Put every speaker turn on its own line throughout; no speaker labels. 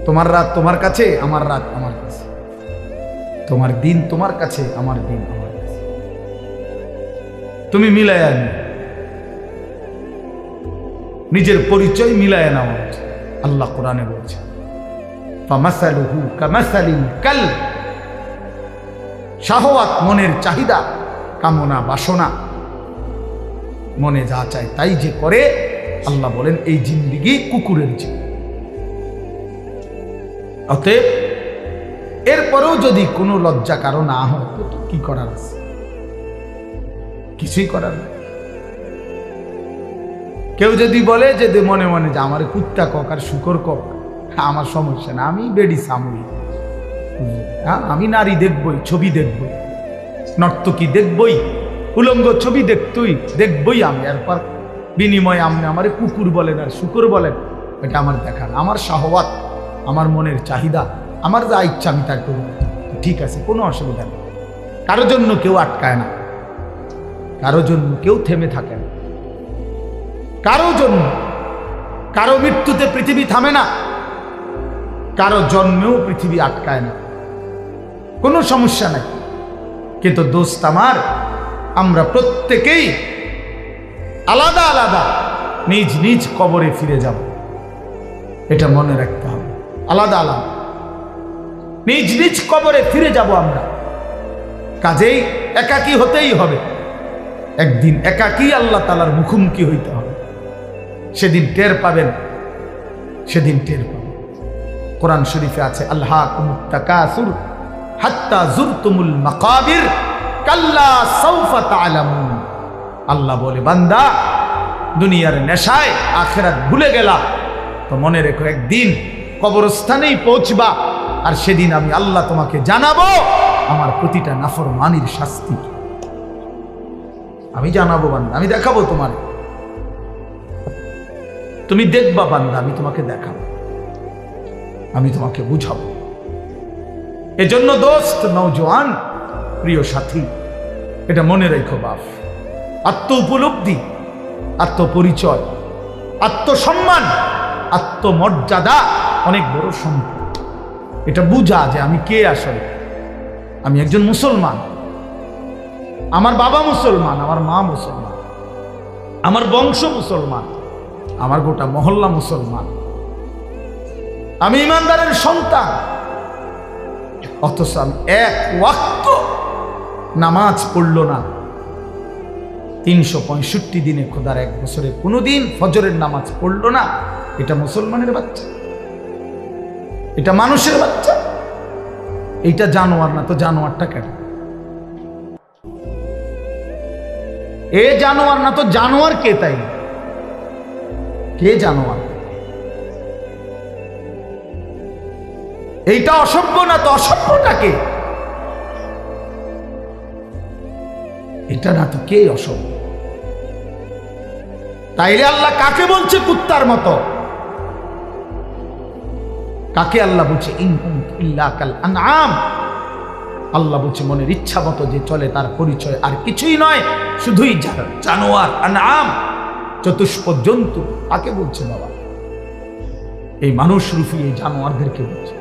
তোমার রাত তোমার কাছে, আমার রাত আমার কাছে, তোমার দিন তোমার কাছে, আমার দিন আমার কাছে। তুমি মিলায়া নি, নিজের পরিচয় মিলায়া নেওয়া উচিত। আল্লাহ কোরআনে বলছে ফামাসালুহু কামাসালিল কালব, শাহওয়াত মনের চাহিদা, কামনা বাসনা, মনে যা চায় তাই যে করে, আল্লাহ বলেন এই জিন্দেগি কুকুরের জীবন। অতএব এরপরেও যদি কোনো লজ্জা কারো না হয় তো কি করার আছে? কিছুই করার নেই। কেউ যদি বলে যে মনে মনে যে আমার কুত্তা কক আর শুকর কক, আমার সমস্যা না, আমি বেডি সামুই, আমি নারী দেখবই, ছবি দেখবই, নর্তকী দেখবই, উলঙ্গ ছবি দেখবই আমি। এরপর বিনিময়ে আপনি আমার কুকুর বলেন আর শুকর বলেন, এটা আমার দেখার, আমার শাহওয়াত, আমার মনের চাহিদা, আমার যা ইচ্ছা আমি তা করব, ঠিক আছে, কোনো অসুবিধা নেই। কারোর জন্য কেউ আটকায় না, কারোর জন্য কেউ থেমে থাকে না, কারো জন্য, কারো মৃত্যুতে পৃথিবী থামে না, কারো জন্মেও পৃথিবী আটকায় না, কোনো সমস্যা নাই। কিন্তু দোস্ত আমার, আমরা প্রত্যেকেই আলাদা আলাদা নিজ নিজ কবরে ফিরে যাব, এটা মনে রাখতে হবে। আলাদা আলাদা নিজ নিজ কবরে ফিরে যাব আমরা, কাজেই একাকী হতেই হবে। একদিন একাকী আল্লাহ তাআলার মুখোমুখি হইতে হবে, সেদিন টের পাবেন, সেদিন টের পাবেন। কোরআন শরীফে আছে আল্লাকুমুত তাকাসুর হাত্তা যুরতুমুল মাকাবির কাল্লা সাউফা তা'লামুন। আল্লাহ বলে, বান্দা দুনিয়ার নেশায় আখিরাত ভুলে গেলা তো মনে রেখো একদিন কবরস্থানেই পৌঁছবা, আর সেদিন আমি আল্লাহ তোমাকে জানাবো আমার প্রতিটা নাফরমানির শাস্তি। আমি জানাবো বান্দা, আমি দেখাবো তোমারে, তুমি দেখবা বান্দা, আমি তোমাকে দেখাবো, আমি তোমাকে বুঝাবো। এজন্য দোস্ত, নওজোয়ান, প্রিয় সাথী, এটা মনে রেখো বাপ, আত্ম উপলব্ধি, আত্মপরিচয়, আত্মসম্মান, আত্মমর্যাদা অনেক বড় সম্পদ। এটা বুঝা যে আমি কে আসলে। আমি একজন মুসলমান, আমার বাবা মুসলমান, আমার মা মুসলমান, আমার বংশ মুসলমান, আমার গোটা মহল্লা মুসলমান, আমি ইমানদারের সন্তান, অথচ আমি এক ওয়াক্ত নামাজ পড়ল না 365 দিনে, খোদার এক বছরে কোনোদিন ফজরের নামাজ পড়ল না, এটা মুসলমানের বাচ্চা, এটা মানুষের বাচ্চা, এইটা জানোয়ার না তো জানোয়ারটা কেন? এ জানোয়ার না তো জানোয়ার কে? তাই কে জানোয়ার? এইটা অসভ্য না তো অসভ্যটাকে? এটা না তো কে অসভ্য? তাইলে আল্লাহ কাকে বলছে কুত্তার মতো? কাকে আল্লাহ বলছে ইনহুম ইল্লা কাল আনআম? আল্লাহ বলছে মনের ইচ্ছা মতো যে চলে তার পরিচয় আর কিছুই নয়, শুধুই জানোয়ার, আনআম, চতুষ্প জন্তু। কাকে বলছে বাবা? এই মানুষ রূপী এই জানোয়ারদেরকে বলছে,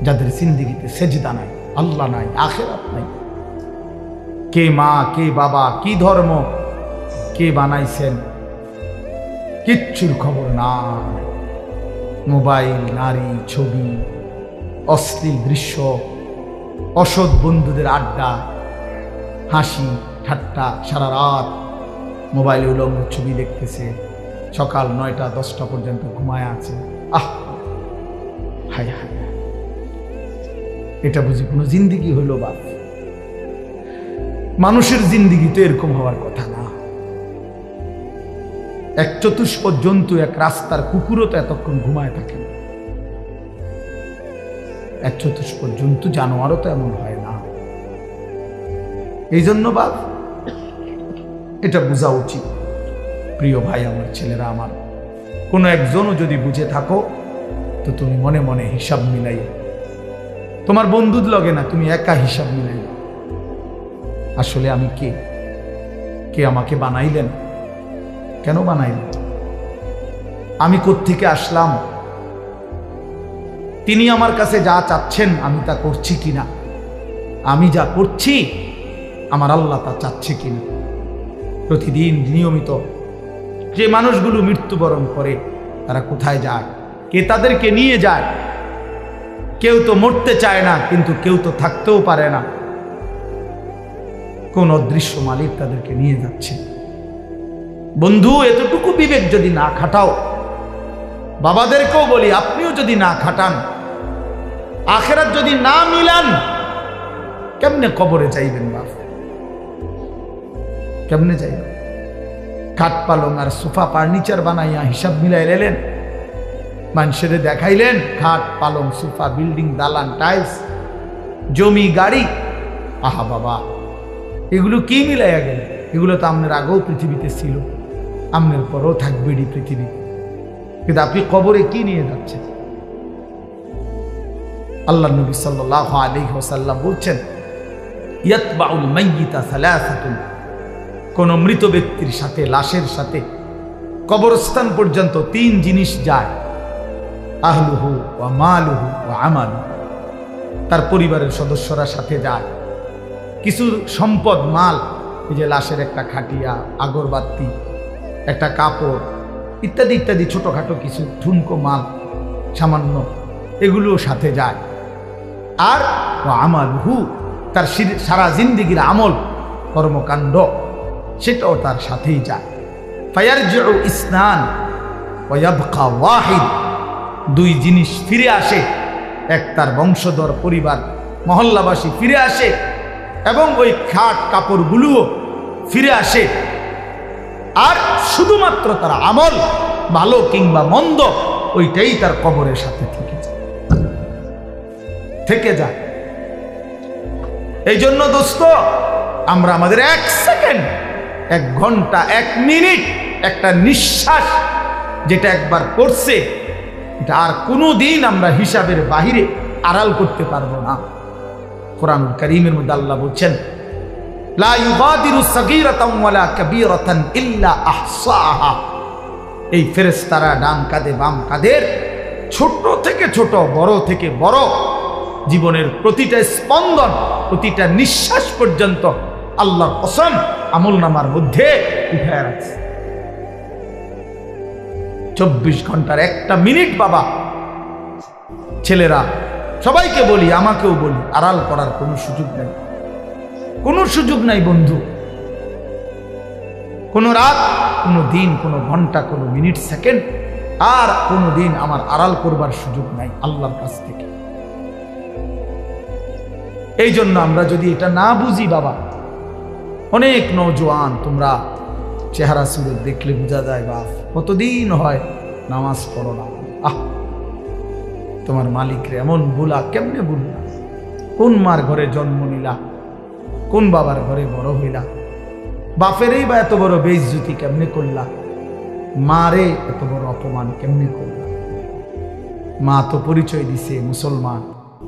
যাদের জিন্দেগিতে সেজদা নাই, আল্লাহ নাই, আখিরাত নাই। কে মা, কে বাবা, কি ধর্ম, কে বানাইছেন, কিচ্ছুর খবর নাই। মোবাইল, নারী, ছবি, অশ্লীল দৃশ্য, অসৎ বন্ধুদের আড্ডা, হাসি ঠাট্টা, সারা রাত মোবাইলে উলঙ্গ ছবি দেখতেছে, সকাল 9টা 10টা পর্যন্ত ঘুমায় আছে। আহ হায় হায়, এটা বুঝি কোনো জিন্দিগি হইল? বাপ, মানুষের জিন্দিগি তো এরকম হওয়ার কথা না। এক চতুষ্প জন্তু, এক রাস্তার কুকুরও তো এতক্ষণ ঘুমায় থাকে না। এক চতুষ্প জন্তু, জানোয়ারও তো এমন হয় না। এই জন্য বাপ, এটা বোঝা উচিত। প্রিয় ভাই আমার, ছেলেরা আমার, কোনো একজনও যদি বুঝে থাকো তো তুমি মনে মনে হিসাব মিলাই, তোমার বন্ধুর লগে না, তুমি একা হিসাব মিলাই, আসলে আমি কে? কে আমাকে বানাইলেন? কেন বানাইলেন? আমি কোত্থেকে আসলাম? তিনি আমার কাছে যা চাচ্ছেন আমি তা করছি কিনা, আমি যা করছি আমার আল্লাহ তা চাচ্ছে কিনা। প্রতিদিন নিয়মিত যে মানুষগুলো মৃত্যুবরণ করে তারা কোথায় যায়, কে তাদেরকে নিয়ে যায়? কেউ তো মরতে চায় না, কিন্তু কেউ তো থাকতেও পারে না। কোন অদৃশ্য মালিক তাদেরকে নিয়ে যাচ্ছে। বন্ধু, এতটুকু বিবেক যদি না খাটাও, বাবাদেরকেও বলি আপনিও যদি না খাটান, আখেরাত যদি না মিলান, কেমনে কবরে যাইবেন বাপ? কেমনে যাইবেন? খাট পালং আর সোফা ফার্নিচার বানাইয়া হিসাব মিলাই লেলেন, মানুষের দেখাইলেন খাট পালং সোফা বিল্ডিং দালান টাইলস জমি গাড়ি। আহা বাবা, এগুলো কি মিলাইয়া গেল? এগুলো তো আপনার আগেও পৃথিবীতে ছিল, আপনার পরেও থাকবেই পৃথিবীতে, কিন্তু আপনি কবরে কি নিয়ে যাচ্ছেন? আল্লাহ নবী সাল্লাল্লাহু আলাইহি ওয়াসাল্লাম বলছেন, ইয়াতবাউল মাইয়িতা সালাসাতুন, কোন মৃত ব্যক্তির সাথে, লাশের সাথে কবরস্থান পর্যন্ত তিন জিনিস যায়। আহলুহু ওয়া মালুহু ওয়া আমালুহু, তার পরিবারের সদস্যরা সাথে যায়, কিছু সম্পদ মাল, এই যে লাশের একটা খাটিয়া, আগরবাতি, একটা কাপড় ইত্যাদি ইত্যাদি, ছোটখাটো কিছু ঠুনকো মাল সামান্য, এগুলোও সাথে যায়। আর আমালুহু, তার সারা জিন্দেগির আমল কর্মকাণ্ড, সেটাও তার সাথেই যায়। ফায়ারজিউ ইসনান ওয়া ইয়াবকা ওয়াহিদ, দুই জিনিস ফিরে আসে, এক তার বংশধর পরিবার মহল্লাবাসী ফিরে আসে, এবং ওই খাট কাপড়গুলোও ফিরে আসে। আর শুধুমাত্র তার আমল, ভালো কিংবা মন্দ, ওইটাই তার কবরের সাথে থেকে যায়। এই জন্য দোস্ত, আমরা আমাদের 1 সেকেন্ড, 1 ঘন্টা, 1 মিনিট, একটা নিঃশ্বাস যেটা একবার করছে, এটা আর কোনো দিন আমরা হিসাবের বাহিরে আড়াল করতে পারবো না। কোরআনুল কারীমের মধ্যে আল্লাহ বলছেন, লা ইউগাদিরু সাগীরাতান ওয়ালা কাবীরাতান ইল্লা আহসাহা, এই ফেরেশতারা ডান কাঁধে বাম কাঁধের ছোট থেকে ছোট, বড় থেকে বড়, জীবনের প্রতিটা স্পন্দন, প্রতিটা নিঃশ্বাস পর্যন্ত আল্লাহর কসম আমলনামার মধ্যে উঠায় রাখছে। 24 ঘন্টার 1টা মিনিট বাবা, ছেলেরা সবাইকে বলি, আমাকেও বলি, আড়াল করার কোনো সুযোগ নেই, কোনো সুযোগ নাই বন্ধু। কোনো রাত, কোনো দিন, কোনো ঘন্টা, কোনো মিনিট, সেকেন্ড, আর কোনো দিন আমার আড়াল করবার সুযোগ নাই আল্লাহর কাছ থেকে। এই জন্য আমরা যদি এটা না বুঝি বাবা, অনেক নওজোয়ান, তোমরা চেহারা সুরত দেখলে বোঝা যায় বাপ, কতদিন হয় নামাজ পড়ো না। আহ, তোমার মালিকরে এমন ভুলা, কেমনে ভুললা? কোন মার ঘরে জন্ম নিলা, কোন বাবার ঘরে বড় হইলা? বাপেরই বা এত বড় বেইজ্জতি কেমনে করলা? মারে এত বড় অপমান কেমনে করলা? মা তো পরিচয় দিছে মুসলমান,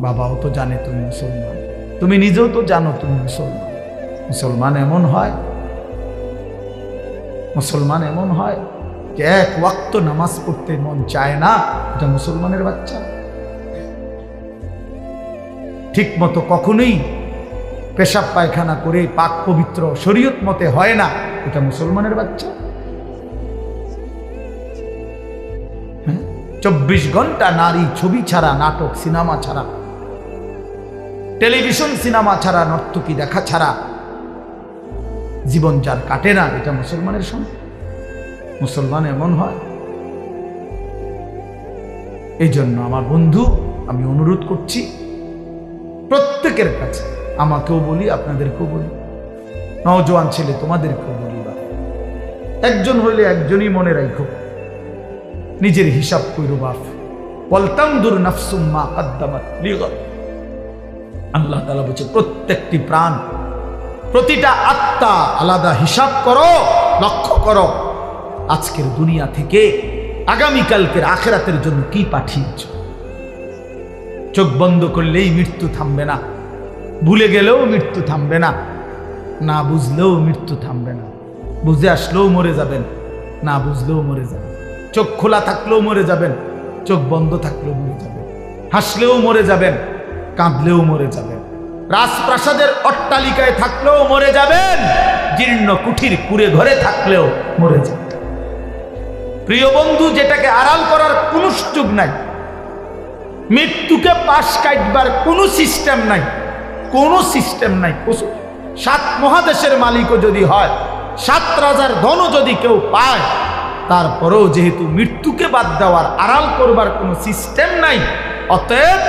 বাবাও তো জানে তুমি মুসলমান, তুমি নিজেও তো জানো তুমি মুসলমান। মুসলমান এমন হয়, মুসলমান এমন হয় যে 1 ওয়াক্ত নামাজ পড়তে মন চায় না, এটা মুসলমানের বাচ্চা। ঠিক মতো কখনোই পেশাব পায়খানা করে পাক পবিত্র শরীয়ত মতে হয় না, এটা মুসলমানের বাচ্চা। 24 ঘন্টা নারী ছবি ছাড়া, নাটক সিনেমা ছাড়া, টেলিভিশন সিনেমা ছাড়া, নর্তকী দেখা ছাড়া জীবন যার কাটে না, এটা মুসলমানের সঙ্গে। মুসলমান এমন হয়। এই জন্য আমার বন্ধু, আমি অনুরোধ করছি প্রত্যেকের কাছে, আমাকেও বলি, আপনাদেরকেও বলি, নওজোয়ান ছেলে তোমাদেরকেও বলি, একজন হইলে একজনই মনে রাখো, নিজের হিসাব কইরো বাপ। ওয়ালতানদুর নাফসুম মা কদ্দামাত লিগাদ, আল্লাহ তাআলা বলছে প্রত্যেকটি প্রাণ, প্রতিটা আত্মা আলাদা হিসাব করো, লক্ষ্য করো আজকের দুনিয়া থেকে আগামীকালকের আখিরাতের জন্য কি পাঠিয়েছ। চোখ বন্ধ করলেই মৃত্যু থামবে না, ভুলে গেলেও মৃত্যু থামবে না, না বুঝলেও মৃত্যু থামবে না। বুঝে আসলেও মরে যাবেন, না বুঝলেও মরে যাবেন। চোখ খোলা থাকলেও মরে যাবেন, চোখ বন্ধ থাকলেও মরে যাবেন। হাসলেও মরে যাবেন, কাঁদলেও মরে যাবেন, রাজপ্রাসাদের অট্টালিকায় থাকলেও মরে যাবেন, জীর্ণ কুঠির কুড়ে ঘরে থাকলেও মরে যাবেন। প্রিয় বন্ধু, যেটাকে আড়াল করার কোনো সুযোগ নাই, মৃত্যুকে পাশ কাটবার কোনো সিস্টেম নাই, কোনো সিস্টেম নাই। 7 মহাদেশের মালিকও যদি হয়, 7 রাজার ধনও যদি কেউ পায়, তারপরেও যেহেতু মৃত্যুকে বাদ দেওয়ার আড়াল করবার কোনো সিস্টেম নাই, অতএব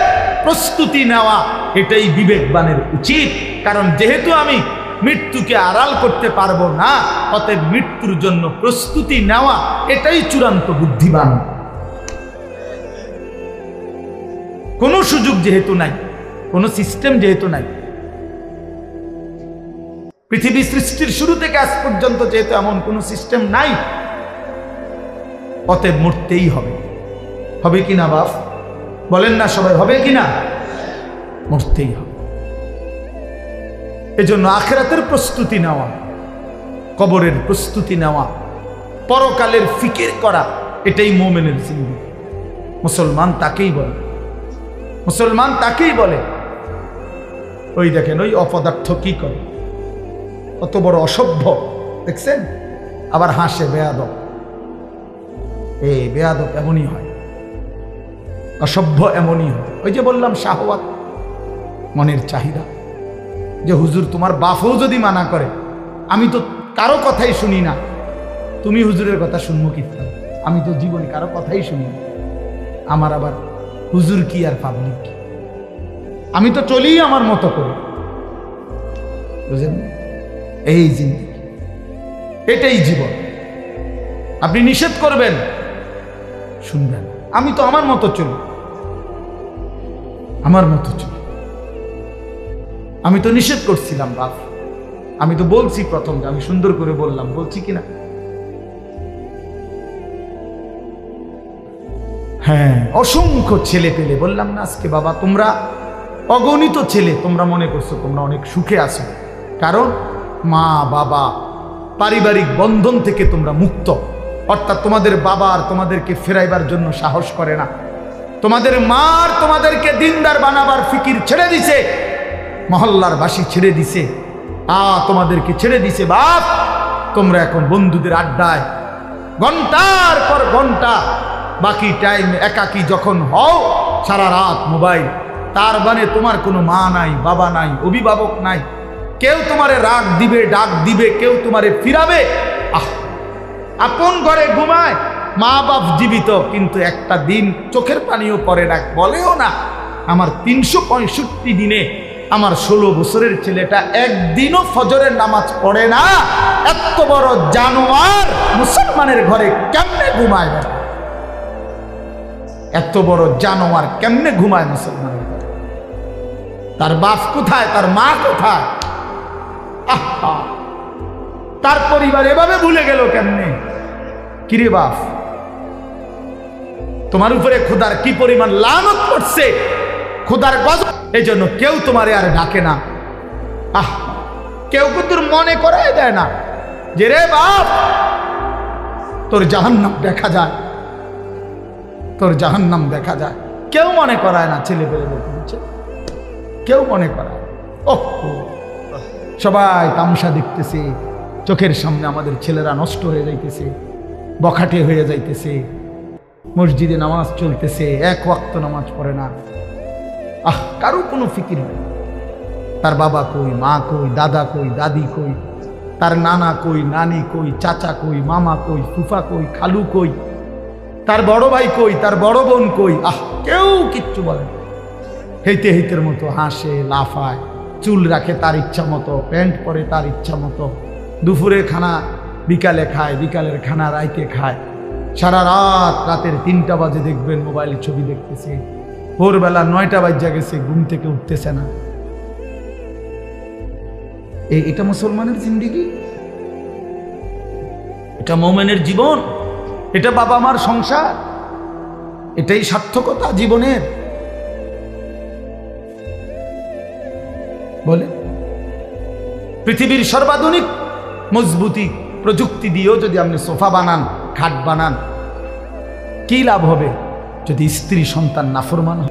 প্রস্তুতি নেওয়া এটাই বিবেকবানের উচিত। কারণ যেহেতু আমি মৃত্যুকে আড়াল করতে পারবো না, অতএব মৃত্যুর জন্য প্রস্তুতি নেওয়া এটাই চূড়ান্ত বুদ্ধিমান। কোনো সুযোগ যেহেতু নাই, কোনো সিস্টেম যেহেতু নাই, পৃথিবী সৃষ্টির শুরু থেকে আজ পর্যন্ত যেহেতু এমন কোনো সিস্টেম নাই, অতএব মরতেই হবে। হবে কিনা বাপ বলেন না সবাই, হবে কিনা? মরতেই হবে। এজন্য আখিরাতের প্রস্তুতি নেওয়া, কবরের প্রস্তুতি নেওয়া, পরকালের ফিকির করা, এটাই মুমিনের জিন্দেগি। মুসলমান তাকেই বলে, মুসলমান তাকেই বলে। ওই দেখেন ওই অপদার্থ কি করে, কত বড় অসভ্য দেখছেন, আবার হাসে, বেয়াদব। এই বেয়াদব এমনই হয়, অসভ্য এমনই হয়। ওই যে বললাম শাহওয়াত, মনের চাহিদা, যে হুজুর তোমার বাপও যদি মানা করে, আমি তো কারো কথাই শুনি না, তুমি হুজুরের কথা শুনবো কি? আমি তো জীবনে কারো কথাই শুনি না, আমার আবার হুজুর কি আর পাবলিক কি, আমি তো চলি আমার মতো করে। বুঝলেন? এই জিন্দেগি, এটাই জীবন। আপনি নিষেধ করবেন, শুনবেন, আমি তো আমার মতো চলি, আমার মতো চলি। আমি তো নিষেধ করছিলাম বাপ, আমি তো বলছি প্রথম যে আমি সুন্দর করে বললাম, বলছি কিনা? হ্যাঁ, অসংখ্য ছেলে পেলে বললাম না আজকে, বাবা তোমরা অগণিত ছেলে, তোমরা মনে করছো তোমরা অনেক সুখে আছো, কারণ মা বাবা পারিবারিক বন্ধন থেকে তোমরা মুক্ত। অর্থাৎ তোমাদের বাবা আর তোমাদেরকে ফেরাইবার জন্য সাহস করে না, তোমাদের মা আর তোমাদেরকে দিনদার বানাবার ফিকির ছেড়ে দিছে, মহল্লার বাসী ছেড়ে দিছে, তোমাদেরকে ছেড়ে দিছে। বাপ, তোমরা এখন বন্ধুদের আড্ডায় ঘন্টার পর ঘন্টা, বাকি টাইম একাকী যখন হও, সারা রাত মোবাইল। তার মানে তোমার কোনো মা নাই, বাবা নাই, অভিভাবক নাই, কেউ তোমারে রাগ দিবে, ডাক দিবে, কেউ তোমারে ফিরাবে। আপন ঘরে ঘুমায়, মা বাপ জীবিত, কিন্তু একটা দিন চোখের পানিও পড়ে না, বলেও না। আমার 365 দিনে আমার 16 বছরের ছেলেটা একদিনও ফজরের নামাজ পড়ে না। এত বড় জানোয়ার মুসলমানের ঘরে কেমনে ঘুমায়? এত বড় জানোয়ার কেমনে ঘুমায় মুসলমানের ঘরে? তার বাপ কোথায়, তার মা কোথায়? আহা, তার পরিবার এভাবে ভুলে গেল কেমনে? কিরে বাপ, তোমার উপরে খোদার কি পরিমাণ লানত করছে, খোদার গজব। এই জন্য কেউ তোমারে আর ডাকে না, কেউ কিন্তু মনে করাই দেয় না যে রে বাপ তোর জাহান্নাম দেখা যায়, তোর জাহান্নাম দেখা যায়। কেউ মনে করায় না, ছেলে পেলে বলছে, কেউ মনে করায়। সবাই তামসা দেখতেছে, চোখের সামনে আমাদের ছেলেরা নষ্ট হয়ে যাইতেছে, বখাটে হয়ে যাইতেছে, মসজিদে নামাজ চলতেছে, এক ওয়াক্ত নামাজ পড়ে না। কারো কোনো ফিকির নেই, তার বাবা কই, মা কই, দাদা কই, দাদি কই, তার নানা কই, নানি কই, চাচা কই, মামা কই, ফুফা কই, খালু কই, তার বড় ভাই কই, তার বড় বোন কই। কেউ কিচ্ছু বলে না। হেইতে হেইতের মতো হাসে, লাফায়, চুল রাখে তার ইচ্ছা মতো, প্যান্ট পরে তার ইচ্ছা মতো, দুপুরের খানা বিকালে খায়, বিকালের খানা রাইতে খায়, সারা রাত, রাতের 3টা বাজে দেখবেন মোবাইল ছবি দেখতেছে, ভোরবেলা 9টা বাজে গেছে, ঘুম থেকে উঠতেছে না। এটা মুসলমানের জিন্দেগি, এটা মুমিনের জীবন, এটা বাবা মার সংসার, এটাই সার্থকতা জীবনের। বলে পৃথিবীর সর্বাধুনিক মজবুতি প্রযুক্তি দিয়েও যদি আপনি সোফা বানান, খাট বানান, কি লাভ হবে যদি স্ত্রী সন্তান নাফরমান হয়?